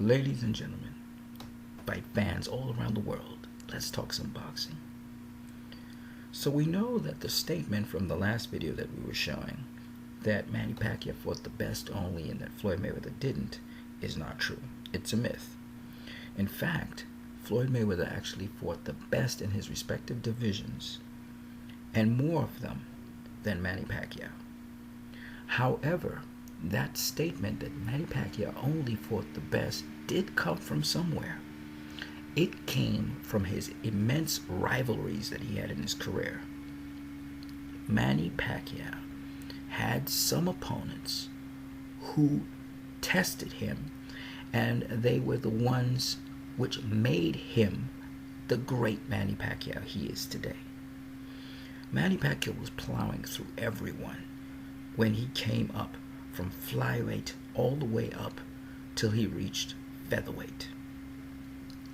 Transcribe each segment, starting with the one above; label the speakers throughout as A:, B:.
A: Ladies and gentlemen, fight fans all around the world, let's talk some boxing. So we know that the statement from the last video that we were showing, that Manny Pacquiao fought the best only and that Floyd Mayweather didn't, is not true. It's a myth. In fact, Floyd Mayweather actually fought the best in his respective divisions, and more of them than Manny Pacquiao. However, that statement that Manny Pacquiao only fought the best did come from somewhere. It came from his immense rivalries that he had in his career. Manny Pacquiao had some opponents who tested him, and they were the ones which made him the great Manny Pacquiao he is today. Manny Pacquiao was plowing through everyone when he came up from flyweight all the way up till he reached featherweight.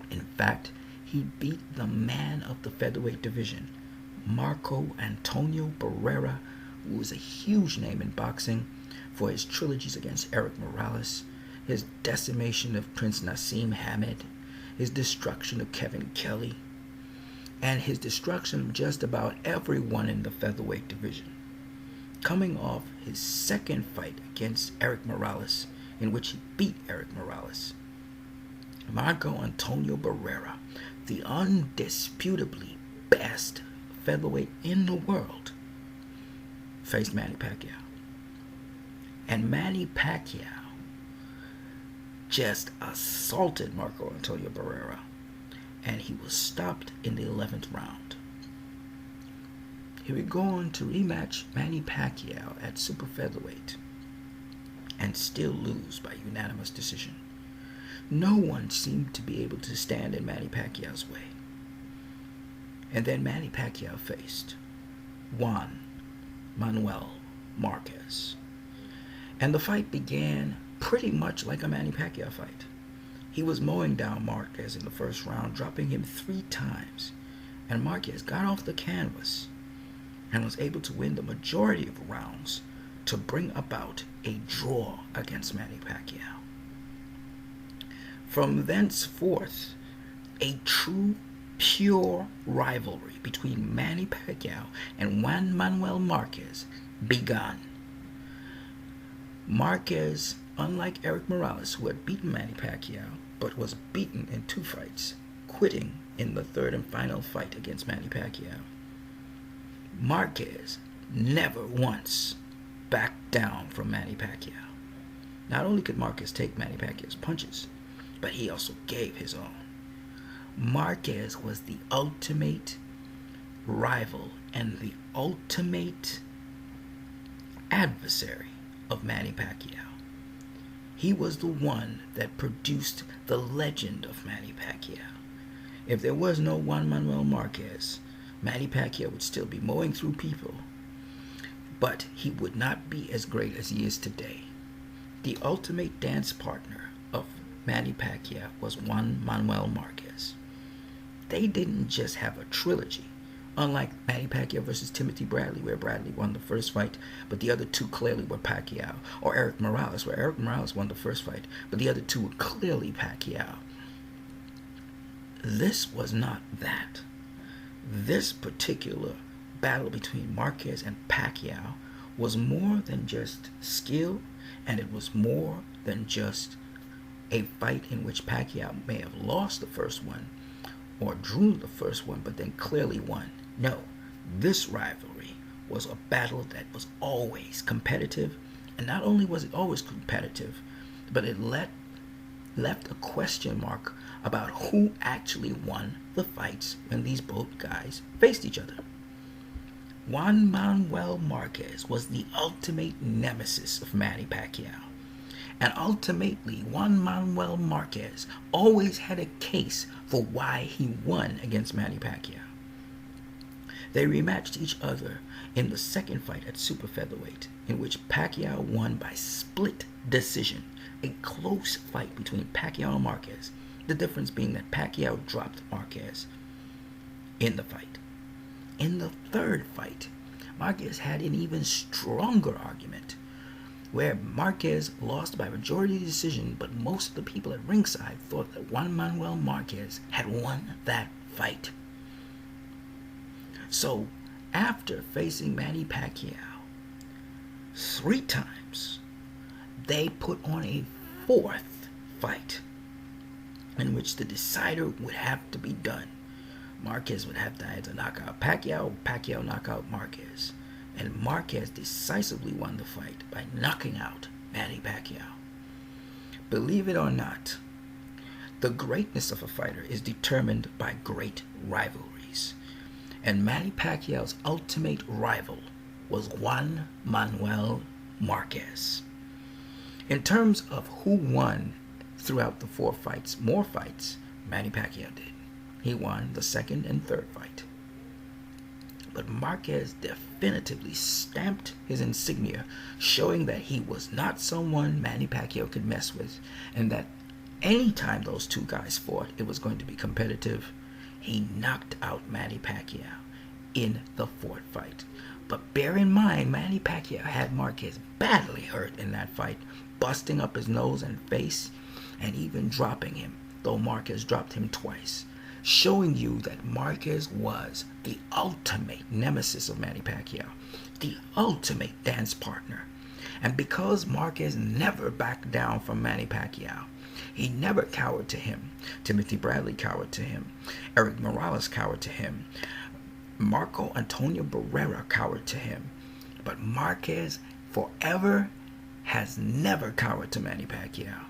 A: In fact, he beat the man of the featherweight division, Marco Antonio Barrera, who was a huge name in boxing for his trilogies against Erik Morales, his decimation of Prince Nassim Hamed, his destruction of Kevin Kelly, and his destruction of just about everyone in the featherweight division. Coming off his second fight against Erik Morales, in which he beat Erik Morales, Marco Antonio Barrera, the undisputably best featherweight in the world, faced Manny Pacquiao. And Manny Pacquiao just assaulted Marco Antonio Barrera, and he was stopped in the 11th round. He would go on to rematch Manny Pacquiao at super featherweight and still lose by unanimous decision. No one seemed to be able to stand in Manny Pacquiao's way. And then Manny Pacquiao faced Juan Manuel Marquez. And the fight began pretty much like a Manny Pacquiao fight. He was mowing down Marquez in the first round, dropping him 3 times. And Marquez got off the canvas and was able to win the majority of rounds to bring about a draw against Manny Pacquiao. From thenceforth, a true, pure rivalry between Manny Pacquiao and Juan Manuel Marquez began. Marquez, unlike Erik Morales, who had beaten Manny Pacquiao but was beaten in 2 fights, quitting in the 3rd and final fight against Manny Pacquiao, Marquez never once backed down from Manny Pacquiao. Not only could Marquez take Manny Pacquiao's punches, but he also gave his own. Marquez was the ultimate rival and the ultimate adversary of Manny Pacquiao. He was the one that produced the legend of Manny Pacquiao. If there was no Juan Manuel Marquez, Manny Pacquiao would still be mowing through people, but he would not be as great as he is today. The ultimate dance partner of Manny Pacquiao was Juan Manuel Marquez. They didn't just have a trilogy, unlike Manny Pacquiao versus Timothy Bradley, where Bradley won the first fight, but the other 2 clearly were Pacquiao, or Erik Morales, where Erik Morales won the first fight, but the other 2 were clearly Pacquiao. This was not that. This particular battle between Marquez and Pacquiao was more than just skill, and it was more than just a fight in which Pacquiao may have lost the first one or drew the first one but then clearly won. No, this rivalry was a battle that was always competitive, and not only was it always competitive, but it left a question mark about who actually won the fights when these both guys faced each other. Juan Manuel Marquez was the ultimate nemesis of Manny Pacquiao. And ultimately, Juan Manuel Marquez always had a case for why he won against Manny Pacquiao. They rematched each other in the second fight at super featherweight, in which Pacquiao won by split decision, a close fight between Pacquiao and Marquez, the difference being that Pacquiao dropped Marquez in the fight. In the third fight, Marquez had an even stronger argument, where Marquez lost by majority decision, but most of the people at ringside thought that Juan Manuel Marquez had won that fight. So, after facing Manny Pacquiao 3 times, they put on a 4th fight in which the decider would have to be done. Marquez would have to either knock out Pacquiao, Pacquiao knock out Marquez. And Marquez decisively won the fight by knocking out Manny Pacquiao. Believe it or not, the greatness of a fighter is determined by great rivalries. And Manny Pacquiao's ultimate rival was Juan Manuel Marquez. In terms of who won throughout the 4 fights, more fights, Manny Pacquiao did. He won the 2nd and 3rd fight. But Marquez definitively stamped his insignia, showing that he was not someone Manny Pacquiao could mess with, and that anytime those 2 guys fought, it was going to be competitive. He knocked out Manny Pacquiao in the 4th fight. But bear in mind, Manny Pacquiao had Marquez badly hurt in that fight, busting up his nose and face, and even dropping him, though Marquez dropped him twice, showing you that Marquez was the ultimate nemesis of Manny Pacquiao, the ultimate dance partner. And because Marquez never backed down from Manny Pacquiao, he never cowered to him. Timothy Bradley cowered to him. Eric Morales cowered to him. Marco Antonio Barrera cowered to him. But Marquez forever has never cowered to Manny Pacquiao.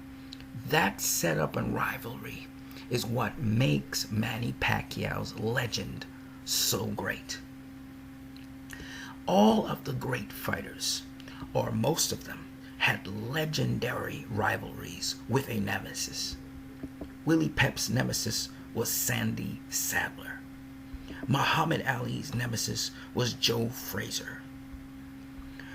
A: That setup and rivalry is what makes Manny Pacquiao's legend so great. All of the great fighters, or most of them, had legendary rivalries with a nemesis. Willie Pep's nemesis was Sandy Sadler. Muhammad Ali's nemesis was Joe Frazier.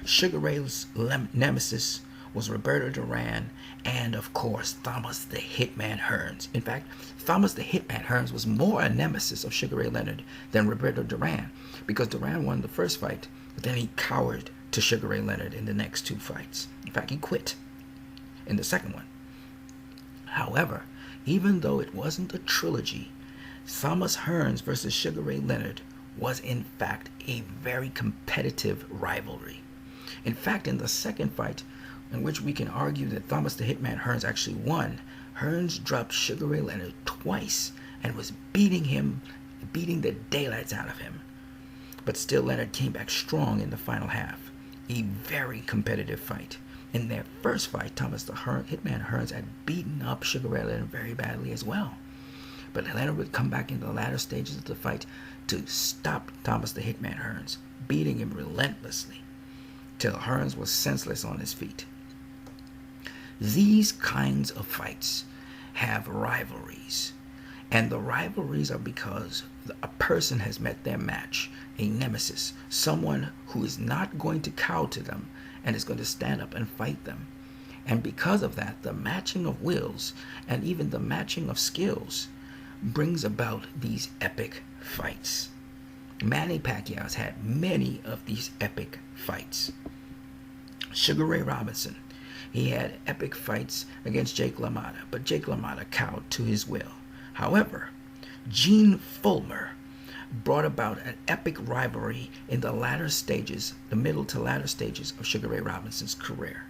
A: Sugar Ray's nemesis was Roberto Duran, and of course Thomas the Hitman Hearns. In fact, Thomas the Hitman Hearns was more a nemesis of Sugar Ray Leonard than Roberto Duran, because Duran won the first fight, but then he cowered to Sugar Ray Leonard in the next 2 fights. In fact, he quit in the second one. However, even though it wasn't a trilogy, Thomas Hearns versus Sugar Ray Leonard was in fact a very competitive rivalry. In fact, in the second fight, in which we can argue that Thomas the Hitman Hearns actually won, Hearns dropped Sugar Ray Leonard twice and was beating the daylights out of him. But still, Leonard came back strong in the final half. A very competitive fight. In their first fight, Thomas the Hitman Hearns had beaten up Sugar Ray Leonard very badly as well. But Leonard would come back in the latter stages of the fight to stop Thomas the Hitman Hearns, beating him relentlessly, till Hearns was senseless on his feet. These kinds of fights have rivalries, and the rivalries are because a person has met their match, a nemesis, someone who is not going to cow to them and is going to stand up and fight them. And because of that, the matching of wills and even the matching of skills brings about these epic fights. Manny Pacquiao's had many of these epic fights. Sugar Ray Robinson, he had epic fights against Jake LaMotta, but Jake LaMotta cowed to his will. However, Gene Fullmer brought about an epic rivalry in the latter stages, the middle to latter stages of Sugar Ray Robinson's career.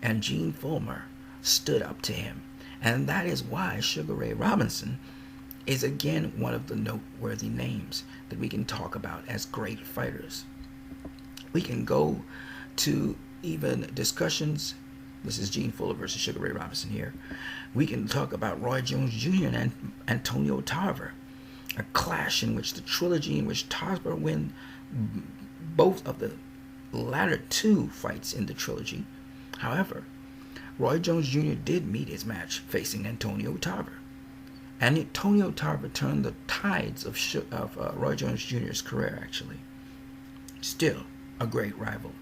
A: And Gene Fullmer stood up to him. And that is why Sugar Ray Robinson is again one of the noteworthy names that we can talk about as great fighters. We can go to even discussions. This is Gene Fuller versus Sugar Ray Robinson here. We can talk about Roy Jones Jr. and Antonio Tarver, a clash in which the trilogy in which Tarver won both of the latter 2 fights in the trilogy. However, Roy Jones Jr. did meet his match facing Antonio Tarver. And Antonio Tarver turned the tides of Roy Jones Jr.'s career, actually. Still a great rival.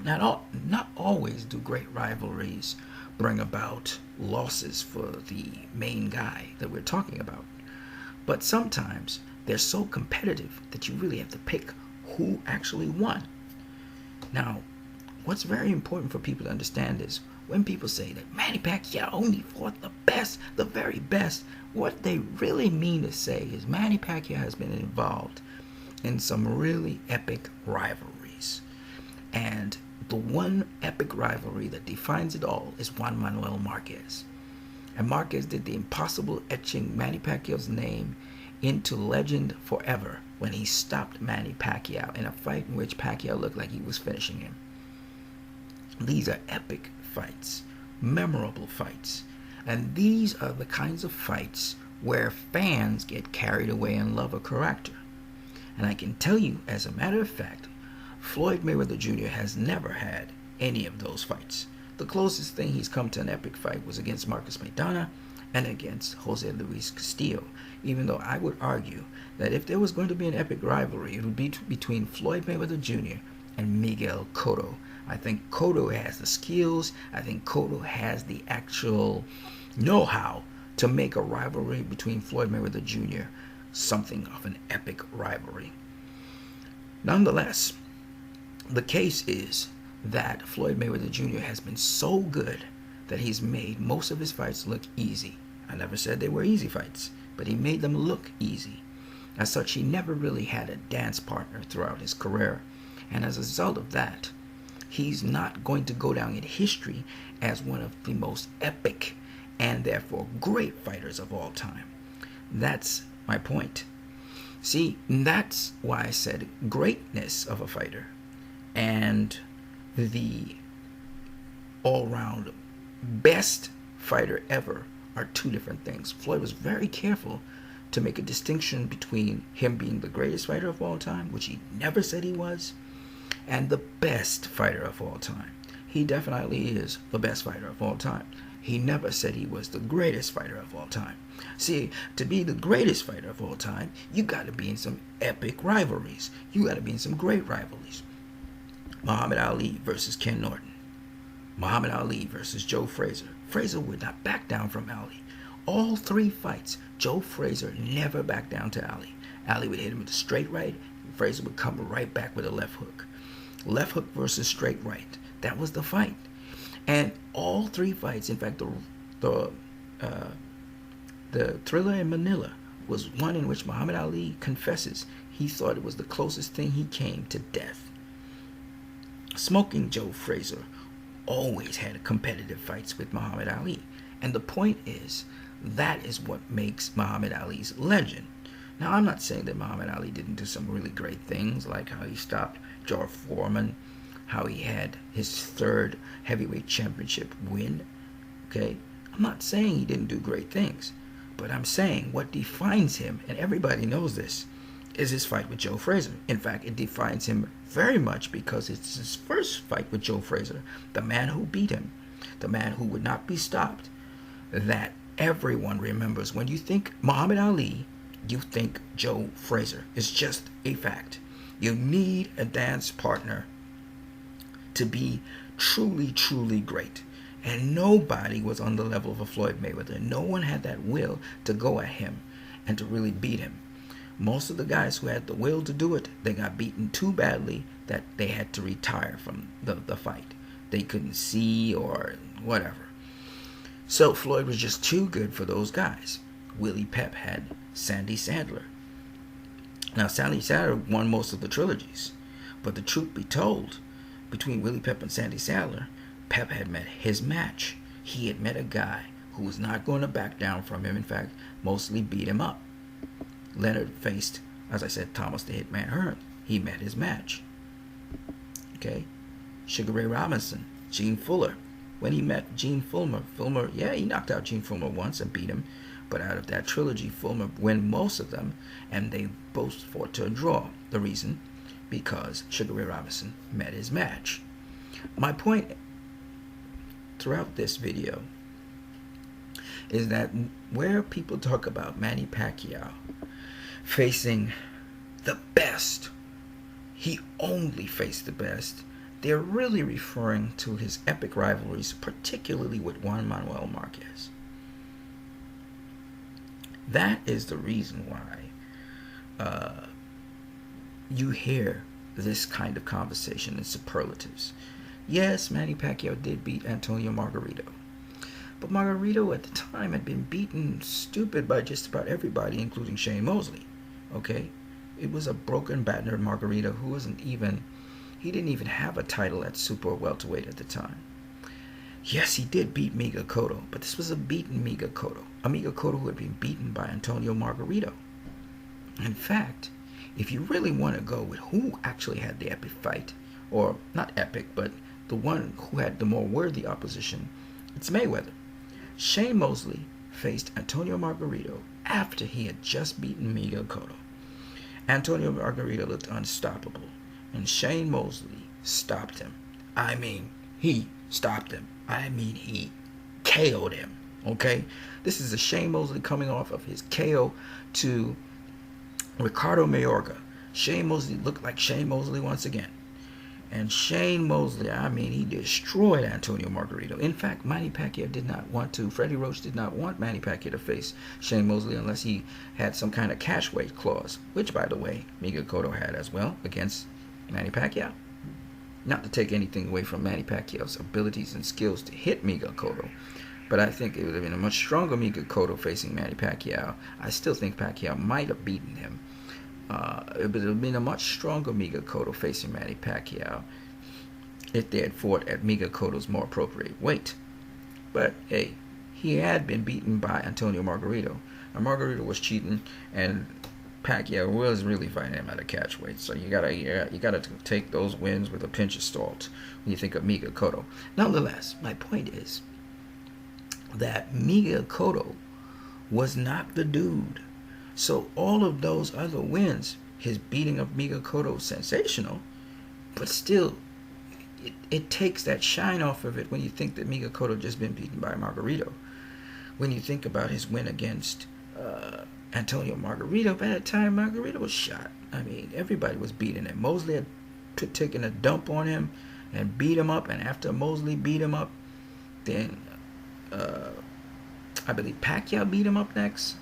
A: Not always do great rivalries bring about losses for the main guy that we're talking about. But sometimes they're so competitive that you really have to pick who actually won. Now, what's very important for people to understand is when people say that Manny Pacquiao only fought the best, the very best, what they really mean to say is Manny Pacquiao has been involved in some really epic rivalries. And the one epic rivalry that defines it all is Juan Manuel Marquez. And Marquez did the impossible, etching Manny Pacquiao's name into legend forever when he stopped Manny Pacquiao in a fight in which Pacquiao looked like he was finishing him. These are epic fights, memorable fights. And these are the kinds of fights where fans get carried away and love a character. And I can tell you, as a matter of fact, Floyd Mayweather Jr. has never had any of those fights. The closest thing he's come to an epic fight was against Marcus Maidana and against Jose Luis Castillo, even though I would argue that if there was going to be an epic rivalry, it would be between Floyd Mayweather Jr. and Miguel Cotto. I think Cotto has the skills. I think Cotto has the actual know-how to make a rivalry between Floyd Mayweather Jr. something of an epic rivalry. Nonetheless, the case is that Floyd Mayweather Jr. has been so good that he's made most of his fights look easy. I never said they were easy fights, but he made them look easy. As such, he never really had a dance partner throughout his career. And as a result of that, he's not going to go down in history as one of the most epic and therefore great fighters of all time. That's my point. See, that's why I said greatness of a fighter and the all-round best fighter ever are two different things. Floyd was very careful to make a distinction between him being the greatest fighter of all time, which he never said he was, and the best fighter of all time. He definitely is the best fighter of all time. He never said he was the greatest fighter of all time. See, to be the greatest fighter of all time, you got to be in some epic rivalries. You got to be in some great rivalries. Muhammad Ali versus Ken Norton. Muhammad Ali versus Joe Frazier. Frazier would not back down from Ali. All three fights, Joe Frazier never backed down to Ali. Ali would hit him with a straight right, and Frazier would come right back with a left hook. Left hook versus straight right. That was the fight. And all three fights, in fact, the Thriller in Manila was one in which Muhammad Ali confesses he thought it was the closest thing he came to death. Smoking Joe Frazier always had competitive fights with Muhammad Ali. And the point is, that is what makes Muhammad Ali's legend. Now, I'm not saying that Muhammad Ali didn't do some really great things, like how he stopped George Foreman, how he had his third heavyweight championship win. Okay? I'm not saying he didn't do great things, but I'm saying what defines him, and everybody knows this, is his fight with Joe Frazier. In fact, it defines him very much because it's his first fight with Joe Frazier, the man who beat him, the man who would not be stopped, that everyone remembers. When you think Muhammad Ali, you think Joe Frazier. It's just a fact. You need a dance partner to be truly, truly great. And nobody was on the level of a Floyd Mayweather. No one had that will to go at him and to really beat him. Most of the guys who had the will to do it, they got beaten too badly that they had to retire from the fight. They couldn't see or whatever. So Floyd was just too good for those guys. Willie Pep had Sandy Sandler. Now, Sandy Sandler won most of the trilogies. But the truth be told, between Willie Pep and Sandy Sandler, Pep had met his match. He had met a guy who was not going to back down from him. In fact, mostly beat him up. Leonard faced, as I said, Thomas the Hitman Hearn. He met his match. Okay? Sugar Ray Robinson, Gene Fuller. When he met Gene Fullmer, he knocked out Gene Fullmer once and beat him. But out of that trilogy, Fullmer won most of them, and they both fought to a draw. The reason? Because Sugar Ray Robinson met his match. My point throughout this video is that where people talk about Manny Pacquiao facing the best, he only faced the best, they're really referring to his epic rivalries, particularly with Juan Manuel Marquez. That is the reason why you hear this kind of conversation in superlatives. Yes, Manny Pacquiao did beat Antonio Margarito. But Margarito at the time had been beaten stupid by just about everybody, including Shane Mosley. Okay? It was a broken, battered Margarito who he didn't even have a title at super welterweight at the time. Yes, he did beat Miga Cotto, but this was a beaten Miga Cotto. A Miga Cotto who had been beaten by Antonio Margarito. In fact, if you really want to go with who actually had the epic fight, or not epic, but the one who had the more worthy opposition, it's Mayweather. Shane Mosley faced Antonio Margarito after he had just beaten Miguel Cotto. Antonio Margarito looked unstoppable, and Shane Mosley stopped him. I mean, he stopped him. I mean, he KO'd him. Okay? This is a Shane Mosley coming off of his KO to Ricardo Mayorga. Shane Mosley looked like Shane Mosley once again. And Shane Mosley, I mean, he destroyed Antonio Margarito. In fact, Manny Pacquiao did not want to. Freddie Roach did not want Manny Pacquiao to face Shane Mosley unless he had some kind of cash weight clause, which, by the way, Miguel Cotto had as well against Manny Pacquiao. Not to take anything away from Manny Pacquiao's abilities and skills to hit Miguel Cotto, but I think it would have been a much stronger Miguel Cotto facing Manny Pacquiao. I still think Pacquiao might have beaten him. It would have been a much stronger Miguel Cotto facing Manny Pacquiao if they had fought at Miguel Cotto's more appropriate weight. But hey, he had been beaten by Antonio Margarito. And Margarito was cheating, and Pacquiao was really fighting him at a catch weight. So you gotta take those wins with a pinch of salt when you think of Miguel Cotto. Nonetheless, my point is that Miguel Cotto was not the dude. So all of those other wins, his beating of Miguel Cotto was sensational, but still, it takes that shine off of it when you think that Miguel Cotto just been beaten by Margarito. When you think about his win against Antonio Margarito, by that time Margarito was shot. I mean, everybody was beating him. Mosley had taken a dump on him and beat him up, and after Mosley beat him up, then I believe Pacquiao beat him up next.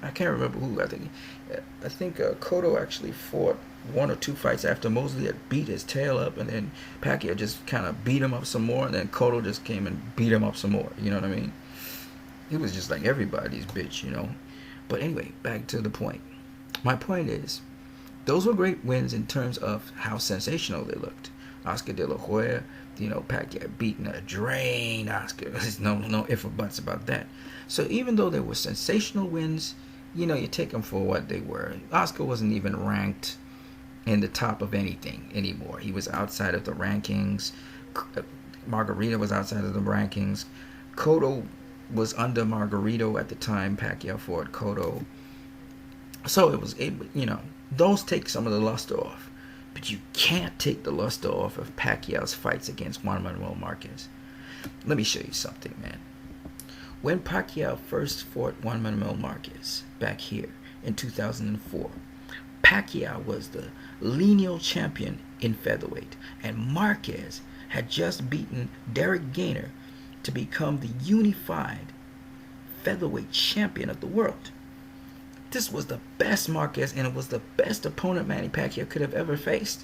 A: I can't remember who. I think Cotto actually fought one or two fights after Mosley had beat his tail up, and then Pacquiao just kind of beat him up some more, and then Cotto just came and beat him up some more. You know what I mean? It was just like everybody's bitch, you know. But anyway, back to the point. My point is, those were great wins in terms of how sensational they looked. Oscar De La Hoya, you know, Pacquiao beating a drain Oscar. There's no ifs or buts about that. So even though there were sensational wins, you know, you take them for what they were. Oscar wasn't even ranked in the top of anything anymore. He was outside of the rankings. Margarito was outside of the rankings. Cotto was under Margarito at the time Pacquiao fought Cotto. So you know, those take some of the luster off. But you can't take the luster off of Pacquiao's fights against Juan Manuel Marquez. Let me show you something, man. When Pacquiao first fought Juan Manuel Marquez back here in 2004, Pacquiao was the lineal champion in featherweight, and Marquez had just beaten Derek Gainer to become the unified featherweight champion of the world. This was the best Marquez, and it was the best opponent Manny Pacquiao could have ever faced.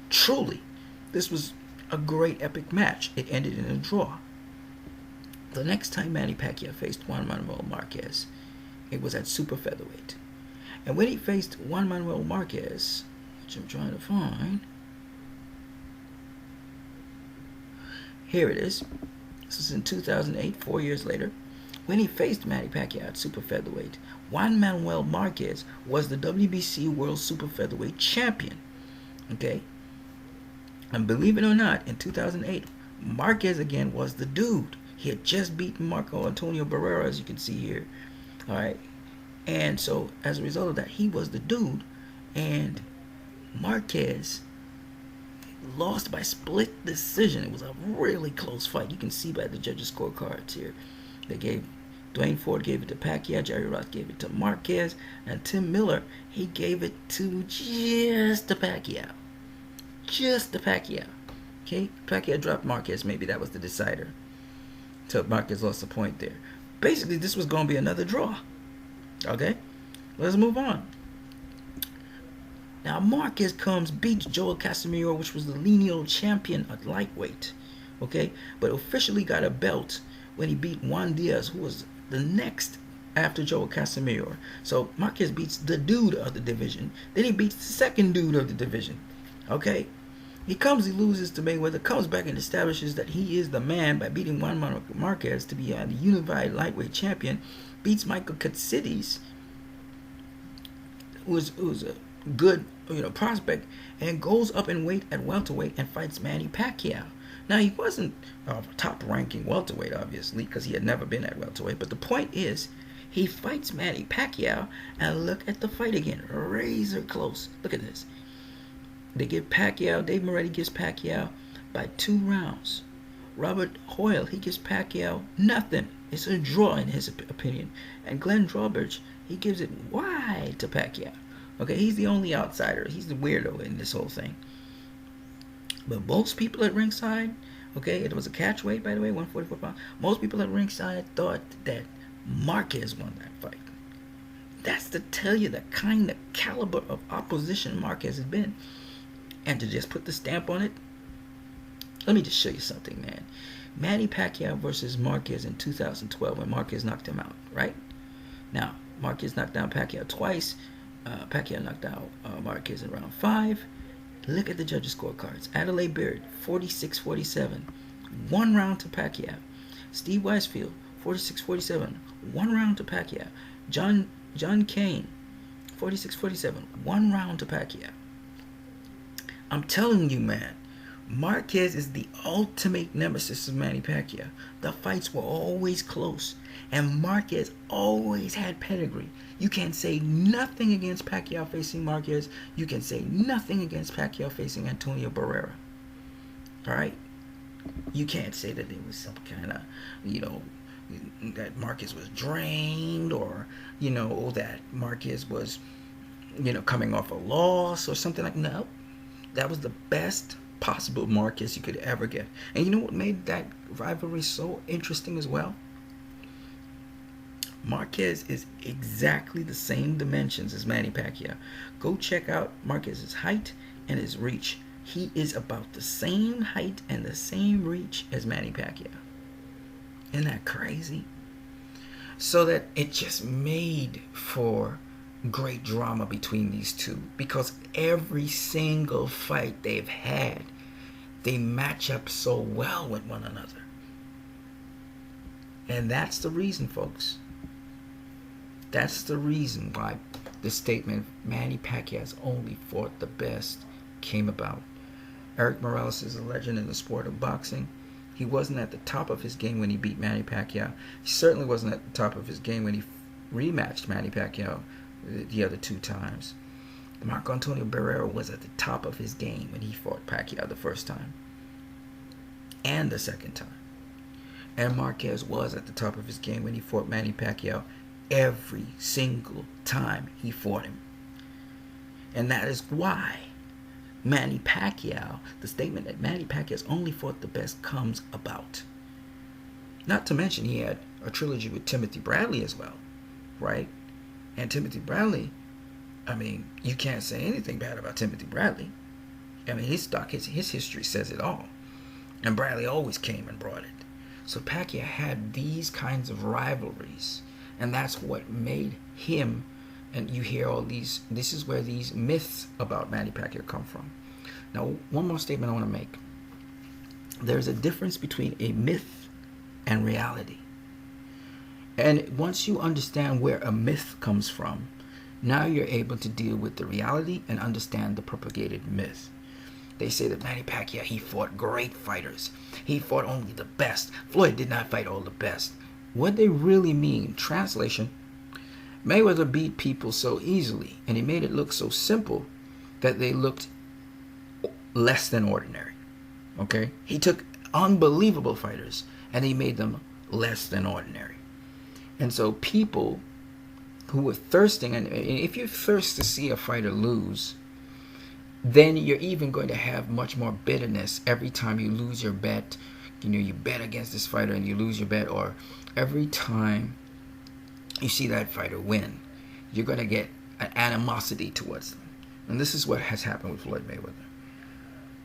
A: Truly, this was a great epic match. It ended in a draw. The next time Manny Pacquiao faced Juan Manuel Marquez, it was at super featherweight. And when he faced Juan Manuel Marquez, which I'm trying to find, here it is. This is in 2008, 4 years later. When he faced Manny Pacquiao at super featherweight, Juan Manuel Marquez was the WBC World Super Featherweight Champion. Okay? And believe it or not, in 2008, Marquez again was the dude. He had just beaten Marco Antonio Barrera, as you can see here. All right? And so, as a result of that, he was the dude. And Marquez lost by split decision. It was a really close fight. You can see by the judges' scorecards here. Dwayne Ford gave it to Pacquiao, Jerry Roth gave it to Marquez, and Tim Miller, he gave it to just the Pacquiao. Just the Pacquiao. Okay? Pacquiao dropped Marquez. Maybe that was the decider. So Marquez lost a point there. Basically, this was going to be another draw. Okay? Let's move on. Now, Marquez beats Joel Casimiro, which was the lineal champion at lightweight. okay? But officially got a belt when he beat Juan Diaz, who was the next after Joe Casimiro. So Marquez beats the dude of the division. Then he beats the second dude of the division, okay? He loses to Mayweather, comes back and establishes that he is the man by beating Juan Marquez to be the unified lightweight champion. Beats Michael Katsidis, who's a good prospect, and goes up in weight at welterweight and fights Manny Pacquiao. Now, he wasn't a top-ranking welterweight, obviously, because he had never been at welterweight. But the point is, he fights Manny Pacquiao, and look at the fight again. Razor close. Look at this. They give Pacquiao, Dave Moretti gives Pacquiao by 2 rounds. Robert Hoyle, he gives Pacquiao nothing. It's a draw in his opinion. And Glenn Drawbridge, he gives it wide to Pacquiao. Okay, he's the only outsider. He's the weirdo in this whole thing. But most people at ringside, okay, it was a catch weight, by the way, 144 pounds. Most people at ringside thought that Marquez won that fight. That's to tell you the kind of caliber of opposition Marquez has been. And to just put the stamp on it, let me just show you something, man. Manny Pacquiao versus Marquez in 2012 when Marquez knocked him out, right? Now, Marquez knocked down Pacquiao twice. Pacquiao knocked out Marquez in round 5. Look at the judges' scorecards. Adelaide Beard, 46-47. 1 round to Pacquiao. Steve Weisfield, 46-47. 1 round to Pacquiao. John Kane, 46-47. 1 round to Pacquiao. I'm telling you, man, Marquez is the ultimate nemesis of Manny Pacquiao. The fights were always close, and Marquez always had pedigree. You can't say nothing against Pacquiao facing Marquez. You can say nothing against Pacquiao facing Antonio Barrera. All right? You can't say that there was some kind of, that Marquez was drained, or, that Marquez was, coming off a loss or something like that. No. That was the best possible Marquez you could ever get. And you know what made that rivalry so interesting as well? Marquez is exactly the same dimensions as Manny Pacquiao. Go check out Marquez's height and his reach. He is about the same height and the same reach as Manny Pacquiao. Isn't that crazy? So that it just made for great drama between these two, because every single fight they've had, they match up so well with one another. And that's the reason, folks. That's the reason why the statement Manny Pacquiao's only fought the best came about. Eric Morales is a legend in the sport of boxing. He wasn't at the top of his game when he beat Manny Pacquiao. He certainly wasn't at the top of his game when he rematched Manny Pacquiao the other 2 times. Marco Antonio Barrera was at the top of his game when he fought Pacquiao the first time and the second time. And Marquez was at the top of his game when he fought Manny Pacquiao every single time he fought him. And that is why Manny Pacquiao, the statement that Manny Pacquiao's only fought the best, comes about. Not to mention he had a trilogy with Timothy Bradley as well, right? And Timothy Bradley, I mean, you can't say anything bad about Timothy Bradley. I mean, his history says it all. And Bradley always came and brought it. So Pacquiao had these kinds of rivalries. And that's what made him, and you hear all these, this is where these myths about Manny Pacquiao come from. Now, one more statement I want to make. There's a difference between a myth and reality. And once you understand where a myth comes from, now you're able to deal with the reality and understand the propagated myth. They say that Manny Pacquiao, he fought great fighters. He fought only the best. Floyd did not fight all the best. What they really mean, translation, Mayweather beat people so easily, and he made it look so simple that they looked less than ordinary. Okay? He took unbelievable fighters, and he made them less than ordinary. And so people who were thirsting, and if you thirst to see a fighter lose, then you're even going to have much more bitterness every time you lose your bet. You bet against this fighter and you lose your bet, or every time you see that fighter win, you're going to get an animosity towards them. And this is what has happened with Floyd Mayweather.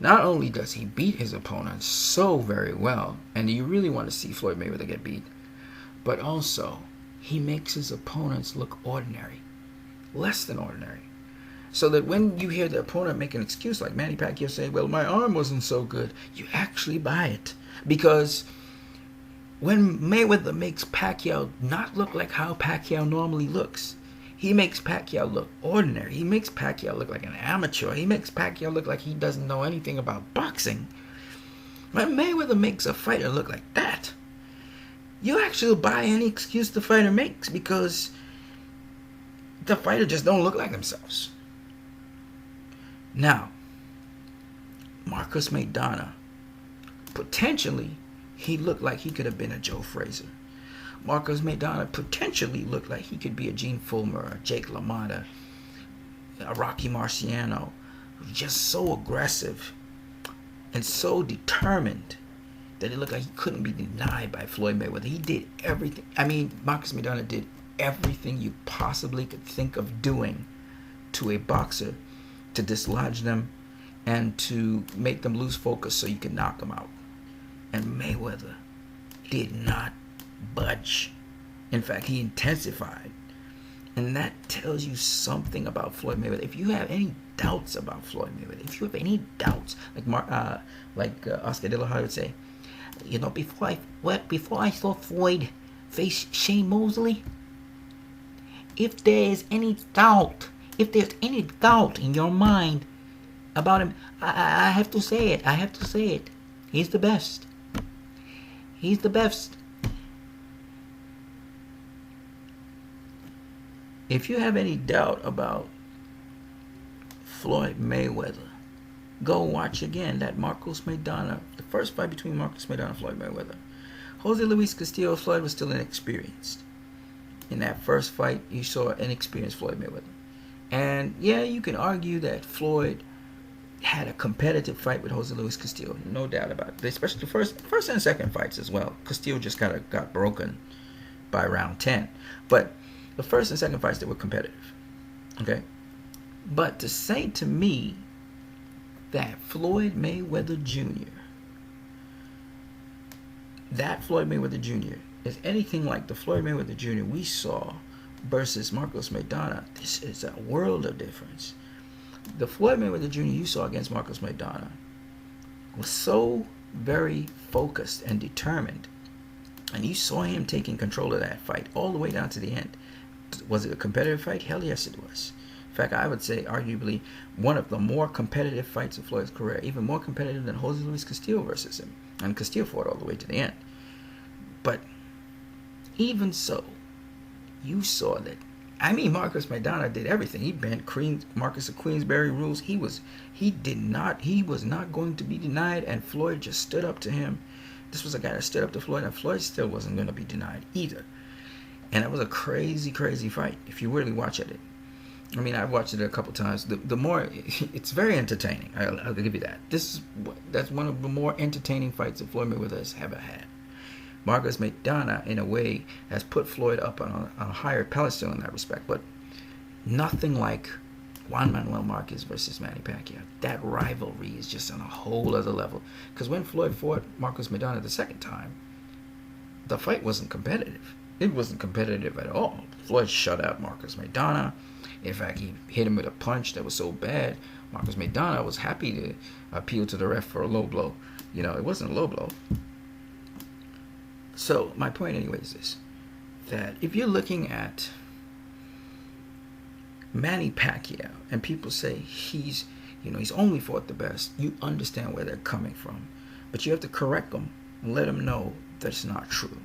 A: Not only does he beat his opponent so very well, and you really want to see Floyd Mayweather get beat, but also he makes his opponents look ordinary, less than ordinary. So that when you hear the opponent make an excuse like Manny Pacquiao saying, well, my arm wasn't so good, you actually buy it. Because when Mayweather makes Pacquiao not look like how Pacquiao normally looks, he makes Pacquiao look ordinary. He makes Pacquiao look like an amateur. He makes Pacquiao look like he doesn't know anything about boxing. When Mayweather makes a fighter look like that, you actually buy any excuse the fighter makes, because the fighter just don't look like themselves. Now, Marcus Maidana, potentially, he looked like he could have been a Joe Frazier. Marcus Maidana potentially looked like he could be a Gene Fullmer, a Jake LaMotta, a Rocky Marciano. Just so aggressive and so determined that it looked like he couldn't be denied by Floyd Mayweather. He did everything. I mean, Marcus Maidana did everything you possibly could think of doing to a boxer to dislodge them and to make them lose focus so you can knock them out. And Mayweather did not budge. In fact, he intensified. And that tells you something about Floyd Mayweather. If you have any doubts about Floyd Mayweather, if you have any doubts, like Oscar De La Hoya would say, you know, before I saw Floyd face Shane Mosley, if there's any doubt in your mind about him, I have to say it. He's the best. He's the best. If you have any doubt about Floyd Mayweather, go watch again that Marcos Maidana, the first fight between Marcos Maidana and Floyd Mayweather. Jose Luis Castillo, Floyd was still inexperienced. In that first fight, you saw an inexperienced Floyd Mayweather. And yeah, you can argue that Floyd had a competitive fight with Jose Luis Castillo, no doubt about it. Especially the first and second fights as well. Castillo just kind of got broken by round 10. But the first and second fights, they were competitive. Okay? But to say to me that Floyd Mayweather Jr., is anything like the Floyd Mayweather Jr. we saw versus Marcos Maidana, this is a world of difference. The Floyd Mayweather Jr. you saw against Marcos Maidana was so very focused and determined, and you saw him taking control of that fight all the way down to the end. Was it a competitive fight? Hell yes, it was. In fact, I would say arguably one of the more competitive fights of Floyd's career, even more competitive than Jose Luis Castillo versus him. And Castillo fought all the way to the end. But even so, you saw that. I mean, Marcus Maidana did everything. He bent Marcus of Queensberry rules. He was not going to be denied, and Floyd just stood up to him. This was a guy that stood up to Floyd, and Floyd still wasn't going to be denied either. And it was a crazy, crazy fight if you really watch it. I mean, I've watched it a couple times. The more, it's very entertaining. I'll give you that. That's one of the more entertaining fights that Floyd Mayweather has ever had. Marcus Maidana, in a way, has put Floyd up on a higher pedestal in that respect, but nothing like Juan Manuel Marquez versus Manny Pacquiao. That rivalry is just on a whole other level. Because when Floyd fought Marcus Maidana the second time, the fight wasn't competitive. It wasn't competitive at all. Floyd shut out Marcus Maidana. In fact, he hit him with a punch that was so bad, Marcus Maidana was happy to appeal to the ref for a low blow. You know, it wasn't a low blow. So my point anyway is this, that if you're looking at Manny Pacquiao and people say he's only fought the best, you understand where they're coming from. But you have to correct them and let them know that's not true.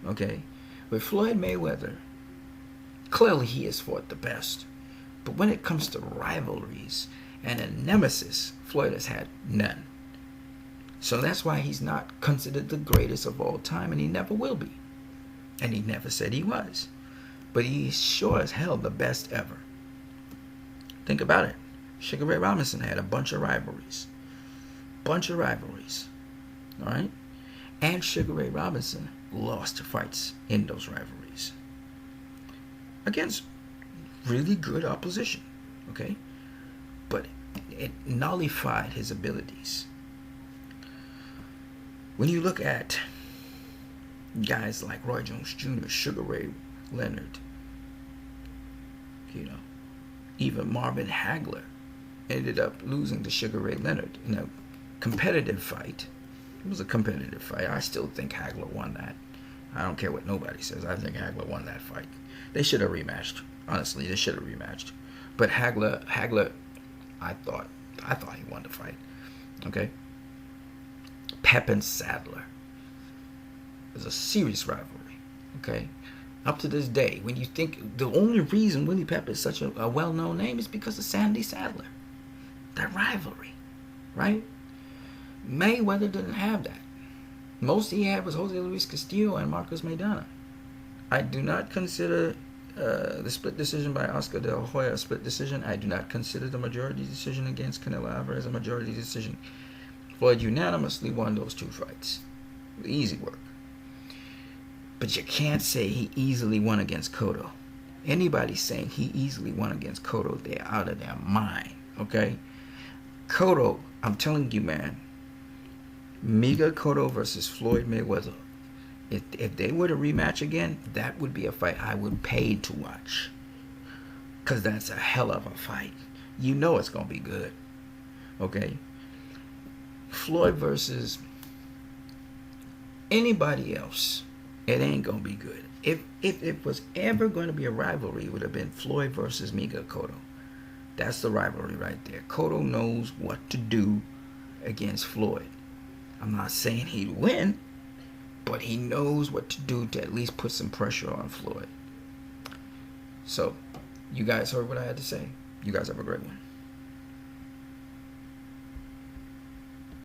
A: Okay? With Floyd Mayweather, clearly he has fought the best. But when it comes to rivalries and a nemesis, Floyd has had none. So that's why he's not considered the greatest of all time, and he never will be. And he never said he was. But he's sure as hell the best ever. Think about it. Sugar Ray Robinson had a bunch of rivalries. Alright? And Sugar Ray Robinson lost fights in those rivalries. Against really good opposition. Okay? But it nullified his abilities. When you look at guys like Roy Jones Jr., Sugar Ray Leonard, even Marvin Hagler ended up losing to Sugar Ray Leonard in a competitive fight. It was a competitive fight. I still think Hagler won that. I don't care what nobody says. I think Hagler won that fight. They should have rematched. Honestly, they should have rematched. But Hagler, I thought he won the fight. Okay. Pep and Sadler. It was a serious rivalry. Okay. Up to this day, when you think the only reason Willie Pep is such a well-known name is because of Sandy Sadler. That rivalry, right? Mayweather didn't have that. Most he had was Jose Luis Castillo and Marcos Maidana. I do not consider the split decision by Oscar De La Hoya a split decision. I do not consider the majority decision against Canelo Alvarez a majority decision. Floyd unanimously won those two fights. Easy work. But you can't say he easily won against Cotto. Anybody saying he easily won against Cotto, they're out of their mind. Okay? Cotto, I'm telling you, man, Miguel Cotto versus Floyd Mayweather. If they were to rematch again, that would be a fight I would pay to watch. Because that's a hell of a fight. You know it's going to be good. Okay? Floyd versus anybody else, it ain't going to be good. If it was ever going to be a rivalry, it would have been Floyd versus Miguel Cotto. That's the rivalry right there. Cotto knows what to do against Floyd. I'm not saying he'd win, but he knows what to do to at least put some pressure on Floyd. So, you guys heard what I had to say. You guys have a great one.